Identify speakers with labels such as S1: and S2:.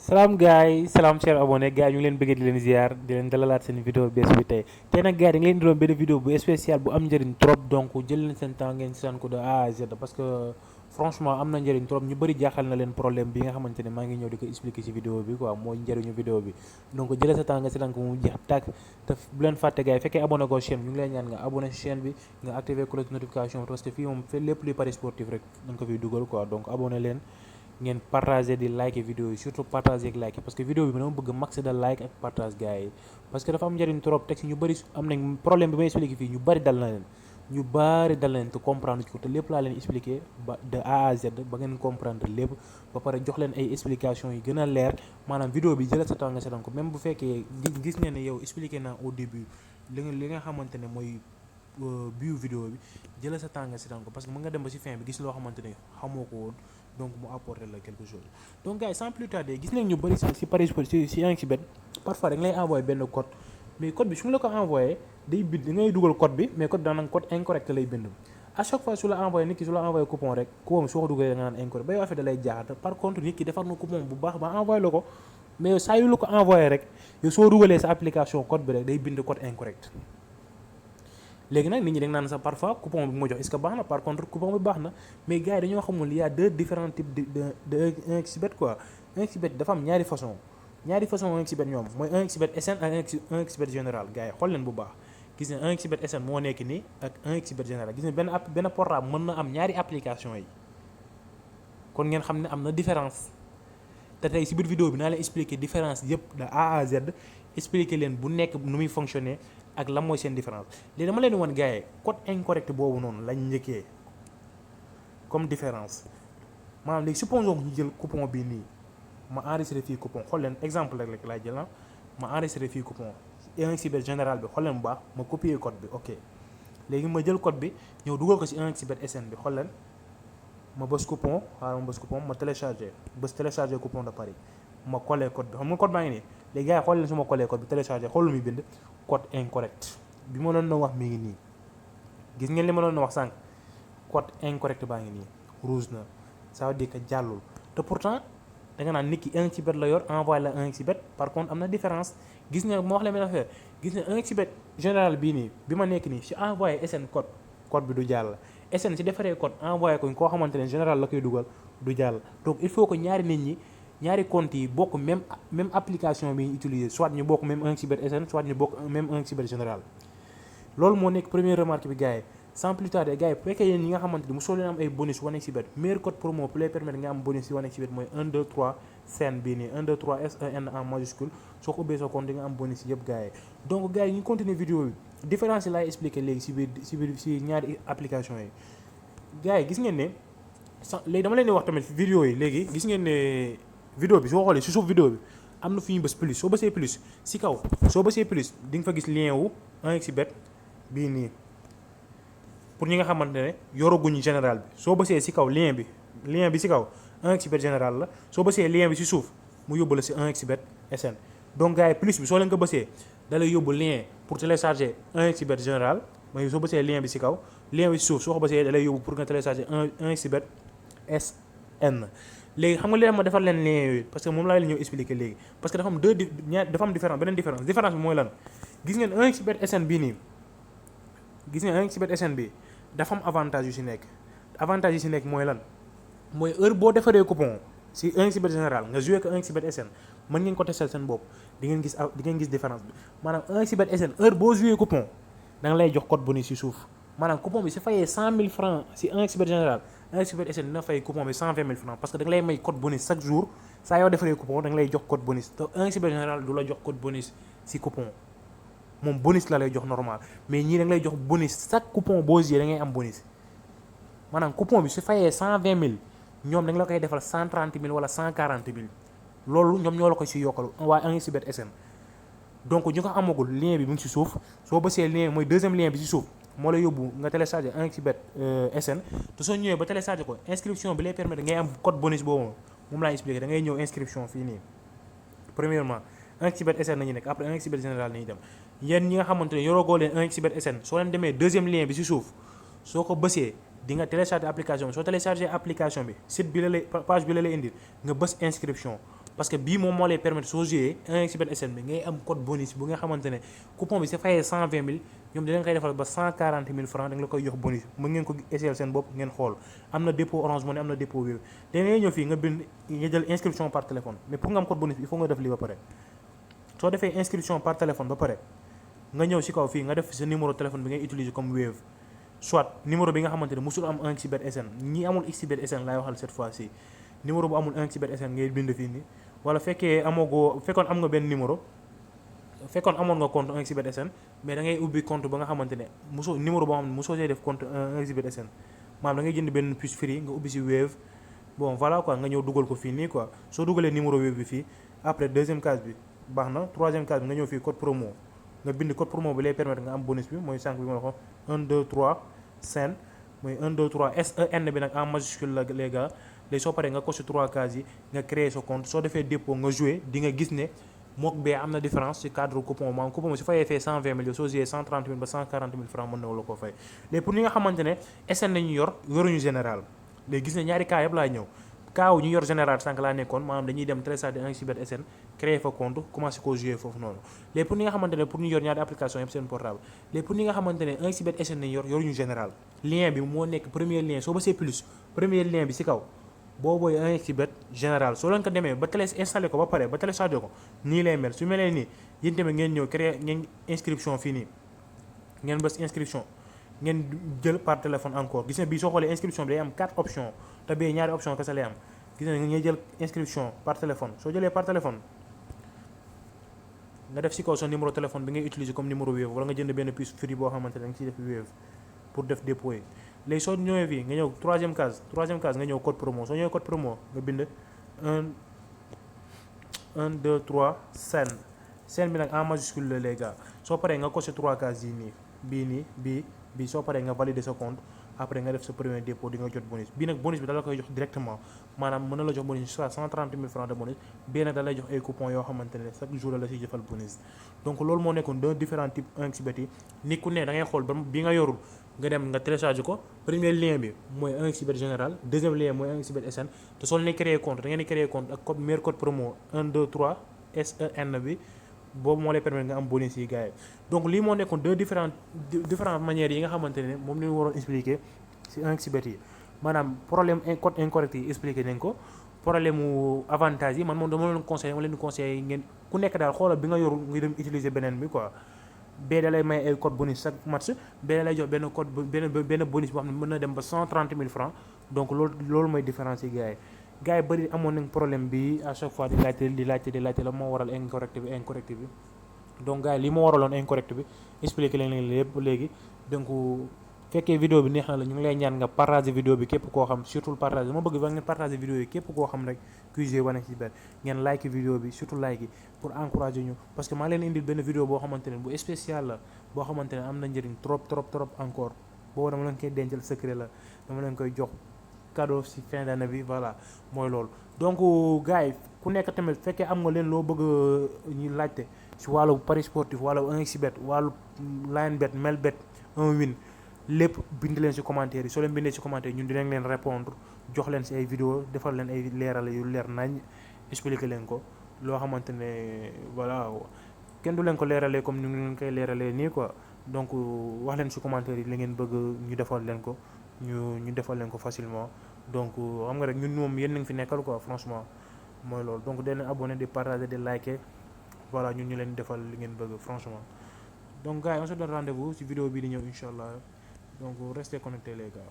S1: salaam gars yi salaam cher abonné gars yi ñu ngi leen bëggee di leen ziar di leen dalalaat seen vidéo bees bi tey nag gars yi da nga leen di doon benn vidéo bu spécial bu am njëriñ trop donc jël leen seen temps ngeen seetaan ko de A à Z parce que franchement am na njëriñ trop ñu bëri jaaxal na leen problème bi nga xamante ne maa ngi ñëw di ko expliquer ci vidéo bi quoi mooy njëriñu vidéo bi donc jëlee sa temps nga seetaan ko mu jeex tàkk te bu leen fàtte gars yi fekkee abonné ko chaîne bi ñu ngi leen ñaan nga abonné ci chaîne bi nga activer cloche notification parce que fii moom fait lépp luy paris sportif rek dañ ko fiy dugal quoi donc abonné leen ngeen partager di like vidéo yi surtout partager ak like parce que vidéo bi dama bëgg max de like ak partage gars yi parce que dafa am njëriñ trop teg si ñu bëri am nañ problème bi may expliquer fii ñu bëri dal na leen te comprendre ko te lépp laa leen expliquer ba de A à Z ba ngeen comprendre lépp ba pare jox leen ay explication yi gën a leer maanaam vidéo bi jëlal sa temps nga seetaan ko même bu fekkee gis ngeen ne yow expliquer naa au début li nga xamante ne mooy biu vidéo bi jëlal sa temps nga seetaan ko parce que mën nga dem ba ci fin bi gis loo xamante ne xamoo ko woon donc mu apporter la quelque chose donc gars yi sans plus tarder gis nañ ñu bëri ci Paris ci Xbet parfois da nga lay envoyé benn code mais code bi su ñu la ko envoyé day bind da ngay dugal code bi mais code daanaka code incorrect lay bind à chaque fois su la envoyé nit ki su la envoyé coupon rek coupon soo ko dugalee da nga naan incorrect ba yow affaire da lay jaaxal par contre nit ki defar na coupon bu baax ba envoyé la ko mais saa yu la ko envoyé rek yow soo dugalee sa application code bi rek day bind code incorrect léegi nag nit ñi dañ naan sax parfois coupon bi ma jox est-ce que baax na par contre coupon bi baax na mais gars yi dañoo xamul il y a deux différents types de Xbet quoi Xbet dafa am ñaari façon Xbet ñoom mooy Xbet SN ak Xbet général gars yi xool leen bu baax gis ne Xbet SN moo nekk nii ak Xbet général gis ne benn portable mën na am ñaari application yi kon ngeen xam ne am na différence te tey si biir vidéo bi naa leen expliquer différence yëpp de A à Z expliquer leen bu nekk nu muy fonctionner ak lan mooy seen différence léegi dama leen di wan gars yi code incorrect boobu noonu lañ njëkkee comme différence maanaam léegi supposons ñu jël coupon bii nii ma enregistré fii coupon xool leen exemple rek laay jël ma enregistré fii coupon Xbet général bi xool leen bu baax ma copier code bi ok léegi ma jël code bi ñëw dugal ko ci Xbet SN bi xool leen ma bës coupon xaaral ma bës coupon ma télécharger coupon de Paris ma collé code bi xam nga code baa ngi nii léegi gars yi xool leen su ma collé code bi télécharger xool lu muy bind code incorrect bi ma doon wax mi ngi nii gis ngeen li ma doon wax sànq code incorrect baa ngi nii rouge na ça veut dire que jàllul te pourtant da nga naan nit ki Xbet la yor envoyé la Xbet par contre am na différence gis nga ma wax la benn affaire gis nga Xbet général bii nii bi ma nekk nii si envoyé SN code bi du jàll SN si defaree code envoyé ko koo xamante ne général la koy dugal du jàll donc il faut que ñaari nit ñi ñaari comptes yi bokk même application bi ñu utiliser soit ñu bokk même Xbet SN soit ñu bokk même Xbet général loolu moo nekk première remarque bi gars yi sans plus tarder gars yi bu fekkee yéen ñi nga xamante ni mosoo leen am ay bonus 1xBet meilleur code promo pour les permettre nga am bonus ci 1xBet mooy 1 2 3 SN bii nii 1 2 3 SEN en majuscule soo ko ubbee sa compte di nga am bonus yëpp gars yi donc gars yi ñu continuer vidéo bi différence yi laay expliquer léegi ci ñaari application yi gars yi gis ngeen ne léegi dama leen di wax tamit vidéo yi léegi gis ngeen ne vidéo bi soo xoolee si suuf vidéo bi am na fu ñu bës plus soo bësee plus si kaw soo bësee plus di nga fa gis lien wu 1xBet bii nii pour ñi nga xamante ne yoraguñu général bi soo bësee si kaw lien bi si kaw 1xBet général la soo bësee lien bi si suuf mu yóbbu la si 1xBet SN donc gars yi plus bi soo leen ko bësee da lay yóbbu lien pour télécharger 1xBet général mooy soo bësee lien bi si kaw lien bi si suuf soo ko bësee da lay yóbbu pour nga télécharger 1xBet SN léegi xam nga leen ma defar leen lien yooyu parce que moom laa leen ñëw expliquer léegi parce que dafa am dafa am différence beneen différence bi mooy lan gis ngeen 1xBet SN bii nii gis ngeen 1xBet SN bi dafa am avantage yu si nekk avantage yi si nekk mooy lan mooy heure boo defaree coupon si 1xBet général nga joué ko 1xBet SN mën ngeen ko testel seen bopp di ngeen gis différence bi maanaam 1xBet SN heure boo joué coupon da nga lay jox code bonus si suuf maanaam coupon bi si fayee 100 000 francs si 1xBet général 1xBet SN dina fay coupon bi 120 000 francs parce que da nga lay may code bonus chaque jour saa yoo defaree coupon da nga lay jox code bonus te 1xBet général du la jox code bonus si coupon moom bonus la lay jox normal mais ñii da nga lay jox bonus chaque coupon boo joué da ngay am bonus maanaam coupon bi su fayee 120 000 ñoom da nga la koy defal 130 000 wala 140 000 loolu ñoom ñoo la koy si yokkal waa 1xBet SN donc ñu ko amagul lien bi mu ngi si suuf soo bësee lien mooy deuxième lien bi si suuf moo lay yóbbu nga télécharger 1xBet SN te soo ñëwee ba télécharger ko inscription bi lay permettre ngay am code bonus boobu moom laa expliqué da ngay ñëw inscription fii nii premièrement 1xBet SN nañu nekk après 1xBet général nañu dem yéen ñi nga xamante ne yorogoo leen 1xBet SN soo leen demee deuxième lien bi si suuf soo ko bësee di nga télécharger application bi soo télécharger application bi site bi la lay page bi la lay indi nga bës inscription parce que bii moom moo lay permettre soo joué 1xBet SN bi ngay am code bonus bu nga xamante ne coupon bi sa fayee 120 000 ñoom dinañ koy defal ba 140 000 francs da nga la koy jox bonus mën ngeen ko essayer seen bopp ngeen xool am na dépôt Orange Money am na dépôt Wave da ngay ñëw fii nga bind nga jël inscription par téléphone mais pour nga am code bonus bi il faut nga def lii ba pare soo defee inscription par téléphone ba pare nga ñëw si kaw fii nga def sa numéro téléphone bi ngay utiliser comme Wave soit numéro bi nga xamante ne musul am 1xBet SN ñi amul xBet SN laay waxal cette fois ci numéro bu amul 1xBet SN ngay bind fii nii wala fekkee fekkoon am nga benn numéro fekkoon amoon nga compte 1xBet SN mais da ngay ubbi compte ba nga xamante ne numéro boo xam ne mosoo see def compte 1xBet SN maanaam da ngay jënd benn puce free nga ubbi si Wave bon voilà quoi nga ñëw dugal ko fii nii quoi soo dugalee numéro Wave bi fii après deuxième case bi baax na troisième case bi nga ñëw fii code promo nga bind code promo bi lay permettre nga am bonus bi mooy 5 bi ma la ko 1 2 3 SEN mooy 1 2 3 SEN bi nag en majuscule la les gars léegi soo paree nga coché 3 cases yi nga créer sa compte soo defee dépôt nga joué di nga gis ne mook bee am na différence ci cadre coupon maanaam coupon bi su fayee fee 120 000 soo joué 130 000 ba 140 000 francs mën na la ko fay léegi pour ñi nga xamante ne SN la ñu yoruñu général léegi gis ne ñaari cas yëpp laay ñëw cas wu ñu yor général sànq laa nekkoon maanaam dañuy dem télécharger 1xBet SN créer fa compte commencé koo jouer foofu noonu léegi pour ñi nga xamante ne pour ñu yor ñaari application yëpp seen portable léegi pour ñi nga xamante ne 1xBet SN lañu yoruñu général lien bi moo nekk premier lien soo basee plus premier lien bi ci kaw boobooy 1xBet général soo leen ko demee ba installé ko ba pare ba téléchargé ko nii lay mel su melee nii yéen tamit ngeen ñëw créer ngeen inscription fii nii ngeen bës inscription ngeen jël par téléphone encore gis nga bii soo xoolee inscription bi day am 4 options te bee ñaari option kese lay am gis nga ngay jël inscription par téléphone soo jëlee par téléphone nga def ci kaw sa numéro téléphone bi ngay utiliser comme numéro Wave wala nga jënd benn puce free boo xamante ne da nga ciy def Wave pour def dépôt yi léegi soo ñëwee fii nga ñëw troisième case nga ñëw code promo soo ñëwee code promo nga bind 1 2 3 SEN bi nag en majuscule la les gars soo paree nga coché 3 cases yi nii bii soo paree nga valider sa compte après nga def sa premier dépôt di nga jot bonus bii nag bonus bi dala koy jox directement maanaam mën na la jox bonus soit 130 000 francs de bonus bii nag da lay jox ay coupons yoo xamante ne chaque jour la siy jëfal bonus donc loolu moo nekkoon deux différents types 1xBet yi nit ku ne da ngay xool ba bi nga yorul nga dem nga télécharge ko premier lien bi mooy 1xBet général deuxième lien mooy 1xBet SN te soo leen créer compte da ngeen di créer compte ak code meilleur code promo 1 2 3 SEN bi boobu moo lay permettre nga am bonus yi gars yi donc lii moo nekkoon deux différentes manières yi nga xamante ne moom la ñu waroon expliquer ci 1xBet yi maanaam problème code incorrect yi expliqué nañ ko problème mu avantage yi man moom dama leen conseillé ngeen ku nekk daal xoolal bi nga yorul nga dem utiliser beneen bi quoi bee da lay may ay code bonus chaque match bee da lay jox benn code benn bonus boo xam ne mën na dem ba 130 000 francs donc loolu mooy différence yi gars yi bëri amoon nañ problème bi à chaque fois di laajte la moo waral incorrect bi donc gars yi li moo waraloon incorrect bi expliqué leen lépp léegi donc fekkee vidéo bi neex na la ñu ngi lay ñaan nga partager vidéo bi képp koo xam surtout partager ma bëgg ba ngeen partager vidéo yi képp koo xam rek kuy jouer 1xBet ngeen like vidéo bi surtout like yi pour encourager ñu parce que maa leen indil benn vidéo boo xamante ne bu spécial la boo xamante ne am na njëriñ trop encore boobu dama leen koy dencal secret la dama leen koy jox cadeau ci fin d'année bi voilà mooy loolu donc gars yi ku nekk tamit fekkee am nga leen loo bëgg ñu laajte ci wàllu paris sportif wàllu 1xBet wàllu linebet melbet 1win lépp bind leen ci commentaire yi soo leen bindee ci commentaire ñun dinañ leen répondre jox leen ci ay vidéo defal leen ay leeral yu leer nañ expliquer leen ko loo xamante ne voilà kenn du leen ko leeralee comme ni ñu leen koy leeralee nii quoi donc wax leen ci commentaire yi li ngeen bëgg ñu defal leen ko ñu defal leen ko facilement donc xam nga rek ñun moom yéen nañ fi nekkal quoi franchement mooy loolu donc dee leen abonné di partager di liker voilà ñun ñu leen defal li ngeen bëgg franchement donc gars yi on se donne rendez-vous ci vidéo bii di ñëw incha allah donc restez connectés les gars.